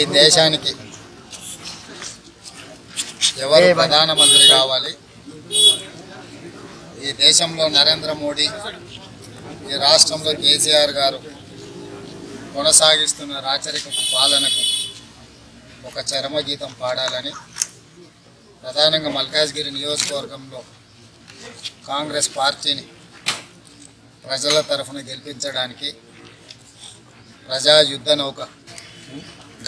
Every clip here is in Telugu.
ఈ దేశానికి ఎవరు ప్రధానమంత్రి కావాలి, ఈ దేశంలో నరేంద్ర మోడీ, ఈ రాష్ట్రంలో కేసీఆర్ గారు కొనసాగిస్తున్న రాచరికపు పాలనకు ఒక చరమగీతం పాడాలని ప్రధానంగా మల్కాజ్గిరి నియోజకవర్గంలో కాంగ్రెస్ పార్టీని ప్రజల తరఫున గెలిపించడానికి ప్రజా యుద్ధ నౌక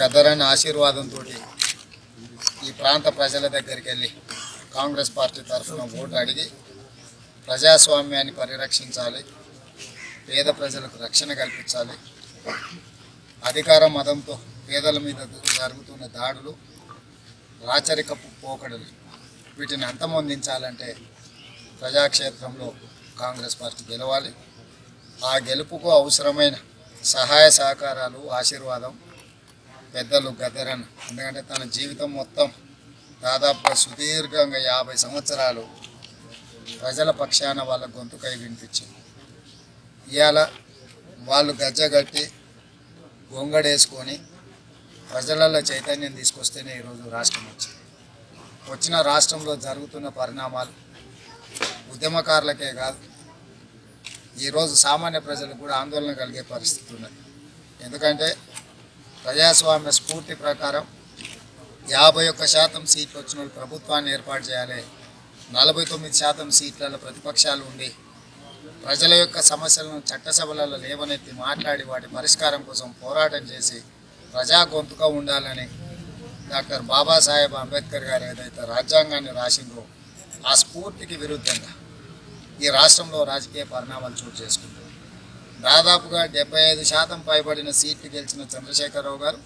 గద్దరన్న ఆశీర్వాదంతో ఈ ప్రాంత ప్రజల దగ్గరికి వెళ్ళి కాంగ్రెస్ పార్టీ తరఫున ఓటు అడిగి ప్రజాస్వామ్యాన్ని పరిరక్షించాలి, పేద ప్రజలకు రక్షణ కల్పించాలి, అధికార మదంతో పేదల మీద జరుగుతున్న దాడులు, రాచరికపు పోకడలు వీటిని అంతమొందించాలంటే ప్రజాక్షేత్రంలో కాంగ్రెస్ పార్టీ గెలవాలి. ఆ గెలుపుకు అవసరమైన సహాయ సహకారాలు, ఆశీర్వాదం పెద్దలు గద్దరన్న, ఎందుకంటే తన జీవితం మొత్తం దాదాపుగా సుదీర్ఘంగా 50 సంవత్సరాలు ప్రజల పక్షాన వాళ్ళ గొంతుకై వినిపించింది. ఇవాళ వాళ్ళు గజ్జగట్టి గొంగడేసుకొని ప్రజలలో చైతన్యం తీసుకొస్తేనే ఈరోజు రాష్ట్రం వచ్చిన రాష్ట్రంలో జరుగుతున్న పరిణామాలు ఉద్యమకారులకే కాదు, ఈరోజు సామాన్య ప్రజలకు కూడా ఆందోళన కలిగే పరిస్థితి ఉన్నది. ఎందుకంటే ప్రజాస్వామ్య స్ఫూర్తి ప్రకారం 51% సీట్లు వచ్చిన వాళ్ళు ప్రభుత్వాన్ని ఏర్పాటు చేయాలి, 49% సీట్లలో ప్రతిపక్షాలు ఉండి ప్రజల యొక్క సమస్యలను చట్టసభలలో లేవనెత్తి మాట్లాడి వాటి పరిష్కారం కోసం పోరాటం చేసి ప్రజా గొంతుగా ఉండాలని డాక్టర్ బాబాసాహెబ్ అంబేద్కర్ గారు ఏదైతే రాజ్యాంగాన్ని రాసిందో ఆ స్ఫూర్తికి విరుద్ధంగా ఈ రాష్ట్రంలో రాజకీయ పరిణామాలు చోటు చేసుకుంటారు. దాదాపుగా 75% పైబడిన సీట్లు గెలిచిన చంద్రశేఖరరావు గారు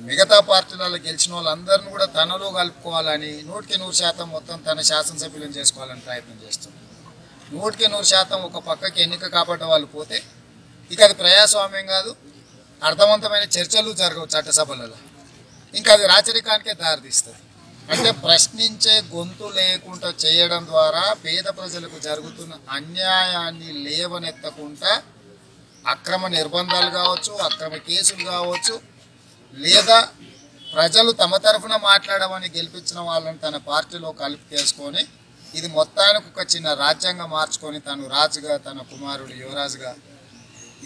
మిగతా పార్టీలలో గెలిచిన వాళ్ళందరినీ కూడా తనలో కలుపుకోవాలని 100% మొత్తం తన శాసనసభ్యులను చేసుకోవాలని ప్రయత్నం చేస్తున్నారు. 100% ఒక పక్కకి ఎన్నిక కాబట్టి వాళ్ళు పోతే ఇక అది ప్రజాస్వామ్యం కాదు, అర్థవంతమైన చర్చలు జరగవు చట్టసభలలో, ఇంకా అది రాచరికానికే దారితీస్తుంది. అంటే ప్రశ్నించే గొంతు లేకుండా చేయడం ద్వారా పేద ప్రజలకు జరుగుతున్న అన్యాయాన్ని లేవనెత్తకుండా అక్రమ నిర్బంధాలు కావచ్చు, అక్రమ కేసులు కావచ్చు, లేదా ప్రజలు తమ తరఫున మాట్లాడమని గెలిపించిన వాళ్ళని తన పార్టీలో కలిపేసుకొని ఇది మొత్తానికి ఒక చిన్న రాజ్యాంగం మార్చుకొని తను రాజుగా తన కుమారుడు యువరాజుగా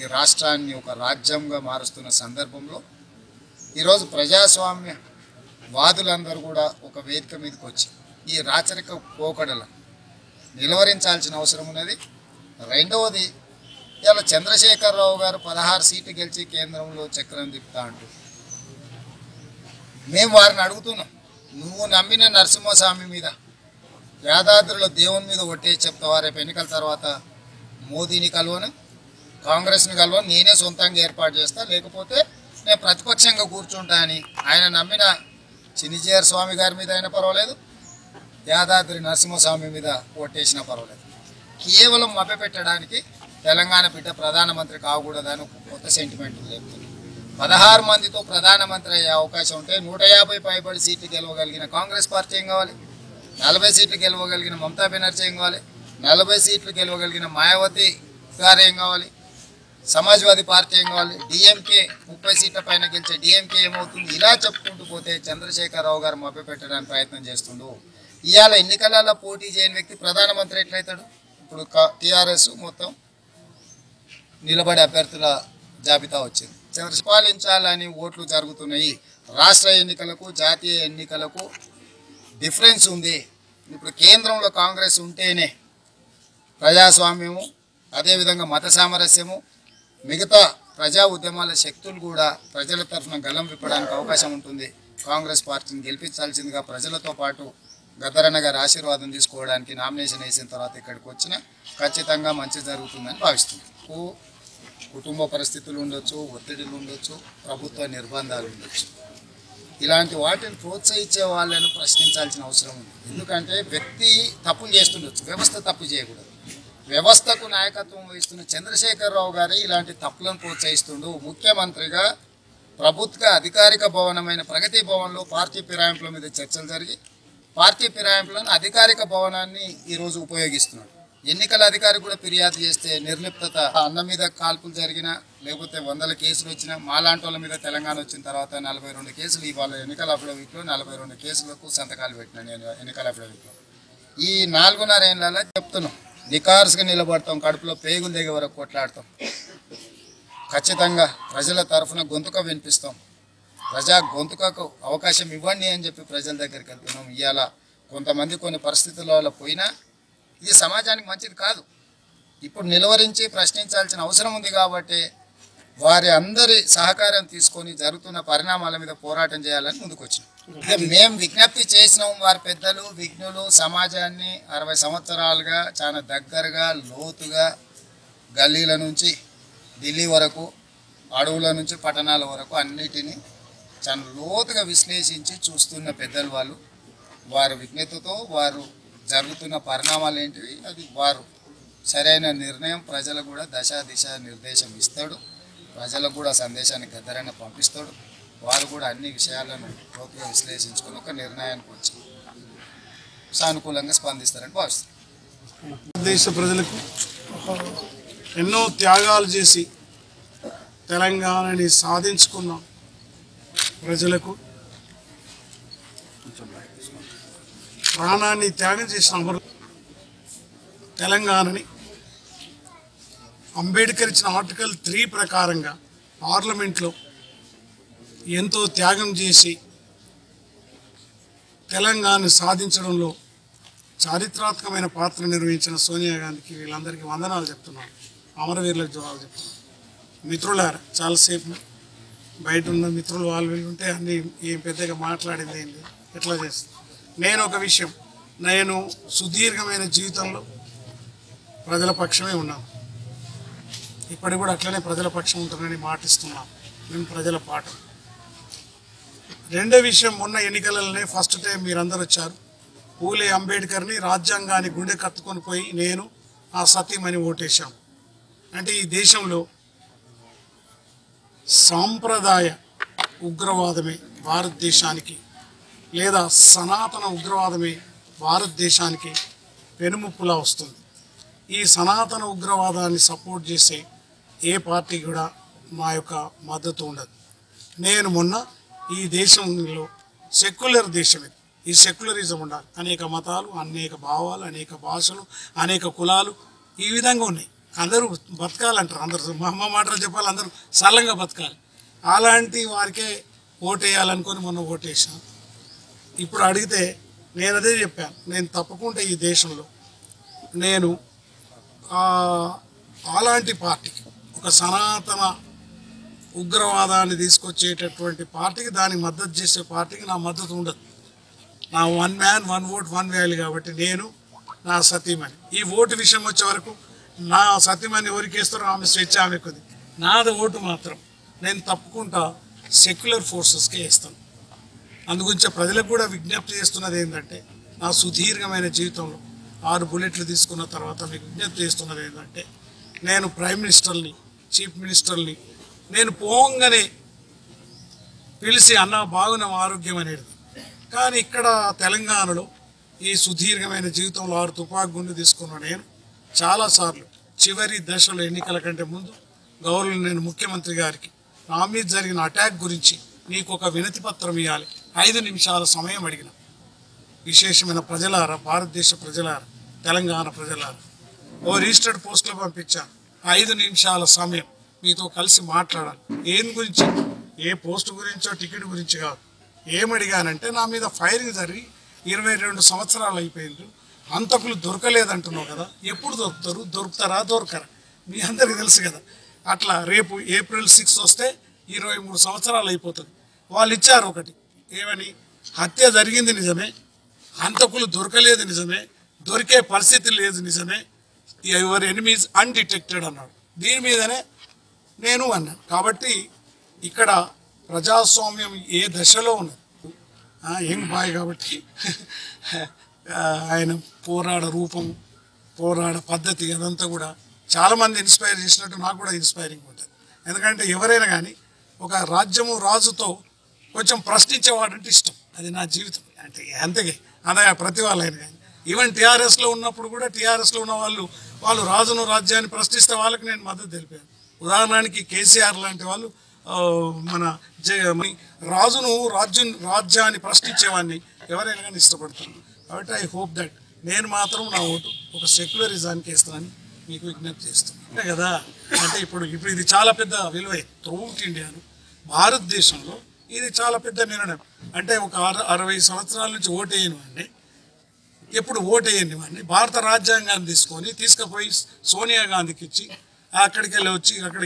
ఈ రాష్ట్రాన్ని ఒక రాజ్యంగా మారుస్తున్న సందర్భంలో ఈరోజు ప్రజాస్వామ్య వాదులందరూ కూడా ఒక వేదిక మీదకి వచ్చి ఈ రాచరిక పోకడలను నిలువరించాల్సిన అవసరం ఉన్నది. రెండవది, ఇలా చంద్రశేఖరరావు గారు 16 సీట్లు గెలిచి కేంద్రంలో చక్రం తిప్పుతా అంటూ మేము వారిని అడుగుతున్నాం, నువ్వు నమ్మిన నరసింహస్వామి మీద యాదాద్రిలో దేవుని మీద ఒట్టేసి చెప్తావా? రేపు ఎన్నికల తర్వాత మోదీని కలవను, కాంగ్రెస్ని కలవను, నేనే సొంతంగా ఏర్పాటు చేస్తా, లేకపోతే నేను ప్రతిపక్షంగా కూర్చుంటా అని ఆయన నమ్మిన చినిజేర స్వామి గారి మీద అయినా పర్వాలేదు, యాదాద్రి నరసింహస్వామి మీద ఓటేసినా పర్వాలేదు. కేవలం మభ్యపెట్టడానికి తెలంగాణ బిడ్డ ప్రధానమంత్రి కాకూడదని ఒక కొత్త సెంటిమెంట్ లేపుతుంది. 16 మందితో ప్రధానమంత్రి అయ్యే అవకాశం ఉంటే 150 పైబడి సీట్లు గెలవగలిగిన కాంగ్రెస్ పార్టీ ఏం కావాలి, 40 సీట్లు గెలవగలిగిన మమతా బెనర్జీ ఏం కావాలి, 40 సీట్లు గెలవగలిగిన మాయావతి గారు ఏం కావాలి, సమాజ్వాదీ పార్టీ ఏం కావాలి, డిఎంకే 30 సీట్ల పైన గెలిచే డిఎంకే ఏమవుతుంది? ఇలా చెప్పుకుంటూ పోతే చంద్రశేఖరరావు గారు మభ్యపెట్టడానికి ప్రయత్నం చేస్తుండు. ఇవాళ ఎన్నికలలో పోటీ చేయని వ్యక్తి ప్రధానమంత్రి ఎట్లయితాడు? ఇప్పుడు టీఆర్ఎస్ మొత్తం నిలబడే అభ్యర్థుల జాబితా వచ్చింది. పరిపాలించాలని ఓట్లు జరుగుతున్నాయి. రాష్ట్ర ఎన్నికలకు జాతీయ ఎన్నికలకు డిఫరెన్స్ ఉంది. ఇప్పుడు కేంద్రంలో కాంగ్రెస్ ఉంటేనే ప్రజాస్వామ్యము, అదేవిధంగా మత సామరస్యము, మిగతా ప్రజా ఉద్యమాల శక్తులు కూడా ప్రజల తరఫున గలం విప్పడానికి అవకాశం ఉంటుంది. కాంగ్రెస్ పార్టీని గెలిపించాల్సిందిగా ప్రజలతో పాటు గద్దరన్న గారి ఆశీర్వాదం తీసుకోవడానికి నామినేషన్ వేసిన తర్వాత ఇక్కడికి వచ్చిన ఖచ్చితంగా మంచి జరుగుతుందని భావిస్తుంది. కుటుంబ పరిస్థితులు ఉండొచ్చు, ఒత్తిడిలు ఉండొచ్చు, ప్రభుత్వ నిర్బంధాలు ఉండొచ్చు. ఇలాంటి వాటిని ప్రోత్సహించే వాళ్ళను ప్రశ్నించాల్సిన అవసరం ఉంది. ఎందుకంటే వ్యక్తి తప్పులు చేస్తుండొచ్చు, వ్యవస్థ తప్పు చేయకూడదు. వ్యవస్థకు నాయకత్వం వహిస్తున్న చంద్రశేఖరరావు గారు ఇలాంటి తప్పులను ప్రోత్సహిస్తుండు. ముఖ్యమంత్రిగా ప్రభుత్వ అధికారిక భవనమైన ప్రగతి భవన్లో పార్టీ ఫిరాయింపుల మీద చర్చలు జరిగి పార్టీ ఫిరాయింపులను అధికారిక భవనాన్ని ఈరోజు ఉపయోగిస్తున్నాడు. ఎన్నికల అధికారి కూడా ఫిర్యాదు చేస్తే నిర్లిప్తత, అన్న మీద కాల్పులు జరిగినా లేకపోతే 100 కేసులు వచ్చినా మాలాంటి వాళ్ళ మీద తెలంగాణ వచ్చిన తర్వాత 42 కేసులు ఇవాళ ఎన్నికల అఫిడవిట్లో 42 కేసులకు సంతకాలు పెట్టినా నేను ఎన్నికల అఫిడవిట్లో. ఈ 4.5 ఏళ్ళలో చెప్తున్నాం, నికార్స్గా నిలబడతాం, కడుపులో పేగులు దిగే వరకు కొట్లాడతాం, ఖచ్చితంగా ప్రజల తరఫున గొంతుక వినిపిస్తాం, ప్రజా గొంతుకకు అవకాశం ఇవ్వండి అని చెప్పి ప్రజల దగ్గరికి వెళ్తున్నాం. ఇవాళ కొంతమంది కొన్ని పరిస్థితుల వల్ల పోయినా ఇది సమాజానికి మంచిది కాదు. ఇప్పుడు నిలువరించి ప్రశ్నించాల్సిన అవసరం ఉంది కాబట్టి వారి అందరి సహకారం తీసుకొని జరుగుతున్న పరిణామాల మీద పోరాటం చేయాలని ముందుకొచ్చినాం. మేము విజ్ఞప్తి చేసినాం, వారి పెద్దలు విఘ్నులు సమాజాన్ని 60 సంవత్సరాలుగా చాలా దగ్గరగా లోతుగా గల్లీల నుంచి ఢిల్లీ వరకు అడవుల నుంచి పట్టణాల వరకు అన్నిటినీ చాలా లోతుగా విశ్లేషించి చూస్తున్న పెద్దలు వాళ్ళు. వారి విజ్ఞతతో వారు జరుగుతున్న పరిణామాలు ఏంటివి అది వారు సరైన నిర్ణయం ప్రజలకు కూడా దిశ నిర్దేశం ఇస్తాడు, ప్రజలకు కూడా సందేశాన్ని గద్దరైన పంపిస్తాడు. వారు కూడా అన్ని విషయాలను లోతుగా విశ్లేషించుకుని ఒక నిర్ణయానికి వచ్చి సానుకూలంగా స్పందిస్తారని భావిస్తారు. దేశ ప్రజలకు ఎన్నో త్యాగాలు చేసి తెలంగాణని సాధించుకున్న ప్రజలకు ప్రాణాన్ని త్యాగం చేసిన అమరు తెలంగాణని అంబేద్కర్ ఇచ్చిన ఆర్టికల్ 3 ప్రకారంగా పార్లమెంట్లో ఎంతో త్యాగం చేసి తెలంగాణను సాధించడంలో చారిత్రాత్మకమైన పాత్ర నిర్వహించిన సోనియా గాంధీకి వీళ్ళందరికీ వందనాలు చెప్తున్నాను, అమరవీరులకు జవాబు చెప్తున్నాను. మిత్రులారా, చాలాసేపు బయట ఉన్న మిత్రులు వాళ్ళు వీళ్ళు ఉంటే అన్నీ ఏం పెద్దగా మాట్లాడింది ఏంటి ఎట్లా చేస్తుంది. నేను ఒక విషయం, నేను సుదీర్ఘమైన జీవితంలో ప్రజల పక్షమే ఉన్నాను, ఇప్పటికి కూడా అట్లనే ప్రజల పక్షం ఉంటుందని మాటిస్తున్నాను. మేము ప్రజల పాట. రెండో విషయం, మొన్న ఎన్నికలలోనే ఫస్ట్ టైం మీరందరూ వచ్చారు. పూలే అంబేద్కర్ని రాజ్యాంగాన్ని గుండె కత్తుకొని పోయి నేను ఆ సతీమణి ఓటేశాం. అంటే ఈ దేశంలో సాంప్రదాయ ఉగ్రవాదమే భారతదేశానికి లేదా సనాతన ఉగ్రవాదమే భారతదేశానికి పెనుముప్పులా వస్తుంది. ఈ సనాతన ఉగ్రవాదాన్ని సపోర్ట్ చేసే ఏ పార్టీ కూడా మా యొక్క మద్దతు ఉండదు. నేను మొన్న ఈ దేశంలో సెక్యులర్ దేశం ఇది, ఈ సెక్యులరిజం ఉండాలి. అనేక మతాలు, అనేక భావాలు, అనేక భాషలు, అనేక కులాలు ఈ విధంగా ఉన్నాయి. అందరూ బతకాలంటారు, అందరూ మా మాటలు చెప్పాలి, అందరూ సరళంగా బతకాలి. అలాంటి వారికే ఓటేయాలనుకొని మొన్న ఓటేసాను. ఇప్పుడు అడిగితే నేను అదే చెప్పాను, నేను తప్పకుండా ఈ దేశంలో నేను అలాంటి పార్టీకి, ఒక సనాతన ఉగ్రవాదాన్ని తీసుకొచ్చేటటువంటి పార్టీకి, దానికి మద్దతు చేసే పార్టీకి నా మద్దతు ఉండదు. నా 1 మ్యాన్ 1 ఓట్ 1 వాల్యూ కాబట్టి నేను నా సతీమణి. ఈ ఓటు విషయం వచ్చే వరకు నా సతీమణి ఎవరికి వేస్తారో ఆమె స్వేచ్ఛ ఆమెకుంది. నాది ఓటు మాత్రం నేను తప్పకుండా సెక్యులర్ ఫోర్సెస్కే వేస్తాను. అందుగురించి ప్రజలకు కూడా విజ్ఞప్తి చేస్తున్నది ఏంటంటే, నా సుదీర్ఘమైన జీవితంలో 6 బుల్లెట్లు తీసుకున్న తర్వాత మీకు విజ్ఞప్తి చేస్తున్నది ఏంటంటే, నేను ప్రైమ్ మినిస్టర్ని, చీఫ్ మినిస్టర్ని నేను పోంగానే పిలిచి అన్న బాగున్నాం ఆరోగ్యం అనేది. కానీ ఇక్కడ తెలంగాణలో ఈ సుదీర్ఘమైన జీవితంలో 6 తుపాకు గుండు తీసుకున్న నేను చాలాసార్లు చివరి దశలో ఎన్నికల కంటే ముందు నేను ముఖ్యమంత్రి గారికి నా మీద జరిగిన అటాక్ గురించి నీకు ఒక వినతి పత్రం ఇవ్వాలి, 5 నిమిషాల సమయం అడిగిన. విశేషమైన ప్రజలారా, భారతదేశ ప్రజలారా, తెలంగాణ ప్రజలారా, ఓ రిజిస్టర్డ్ పోస్టులో పంపించాను. 5 నిమిషాల సమయం మీతో కలిసి మాట్లాడాలి. ఏం గురించి, ఏ పోస్టు గురించో టికెట్ గురించి కాదు. ఏమడిగానంటే, నా మీద ఫైరింగ్ జరిగి 22 సంవత్సరాలు అయిపోయింది, హంతకులు దొరకలేదంటున్నావు కదా, ఎప్పుడు దొరుకుతారు, దొరకరా మీ అందరికీ తెలుసు కదా. అట్లా రేపు ఏప్రిల్ 6 వస్తే 23 సంవత్సరాలు అయిపోతుంది. వాళ్ళు ఇచ్చారు ఒకటి, ఏమని, హత్య జరిగింది నిజమే, హంతకులు దొరకలేదు నిజమే, దొరికే పరిస్థితి లేదు నిజమే, యువర్ ఎనిమీస్ అన్డిటెక్టెడ్ అన్నాడు. దీని మీదనే నేను అన్నాను. కాబట్టి ఇక్కడ ప్రజాస్వామ్యం ఏ దశలో ఉన్నది, యంగ్ బాయ్ కాబట్టి ఆయన పోరాడ రూపం, పోరాడ పద్ధతి అదంతా కూడా చాలామంది ఇన్స్పైర్ చేసినట్టు నాకు కూడా ఇన్స్పైరింగ్ ఉంటుంది. ఎందుకంటే ఎవరైనా కానీ ఒక రాజ్యము రాజుతో కొంచెం ప్రశ్నించేవాడంటే ఇష్టం, అది నా జీవితం. అంటే అంతే అదే ప్రతి వాళ్ళైనా కానీ ఈవెన్ టీఆర్ఎస్లో ఉన్నప్పుడు కూడా టీఆర్ఎస్లో ఉన్న వాళ్ళు రాజును రాజ్యాన్ని ప్రశ్నిస్తే వాళ్ళకి నేను మద్దతు తెలిపాను. ఉదాహరణకి కేసీఆర్ లాంటి వాళ్ళు మన రాజును రాజ్యాన్ని ప్రశ్నించేవాడిని ఎవరైనా కానీ ఇష్టపడతాను. కాబట్టి ఐ హోప్ దట్ నేను మాత్రం నా ఓటు ఒక సెక్యులరిజానికి వేస్తానని మీకు విజ్ఞప్తి చేస్తున్నాను. అంతే కదా. అంటే ఇప్పుడు ఇది చాలా పెద్ద విలువ త్రూఅవుట్ ఇండియాను, భారతదేశంలో ఇది చాలా పెద్ద నిర్ణయం. అంటే ఒక 60 సంవత్సరాల నుంచి ఓటేయనివ్వండి, ఎప్పుడు ఓటేయని వాడిని భారత రాజ్యాంగాన్ని తీసుకుపోయి సోనియా గాంధీకి ఇచ్చి అక్కడికి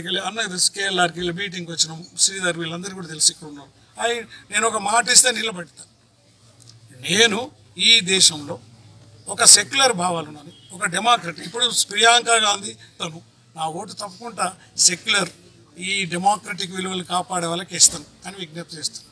వెళ్ళి అన్న కేఎల్ఆర్కి వెళ్ళి మీటింగ్కి వచ్చినాం. శ్రీధర్ వీళ్ళందరూ కూడా తెలిసి ఇక్కడ ఉన్నారు. నేను ఒక మాట ఇస్తే నిలబెడతాను. నేను ఈ దేశంలో ఒక సెక్యులర్ భావాలు ఉన్నాను, ఒక డెమోక్రటిక్. ఇప్పుడు ప్రియాంక గాంధీ తను నా ఓటు తప్పకుండా సెక్యులర్ ఈ డెమోక్రటిక్ విలువలు కాపాడే వాళ్ళకి ఇస్తాను అని విజ్ఞప్తి చేస్తాను.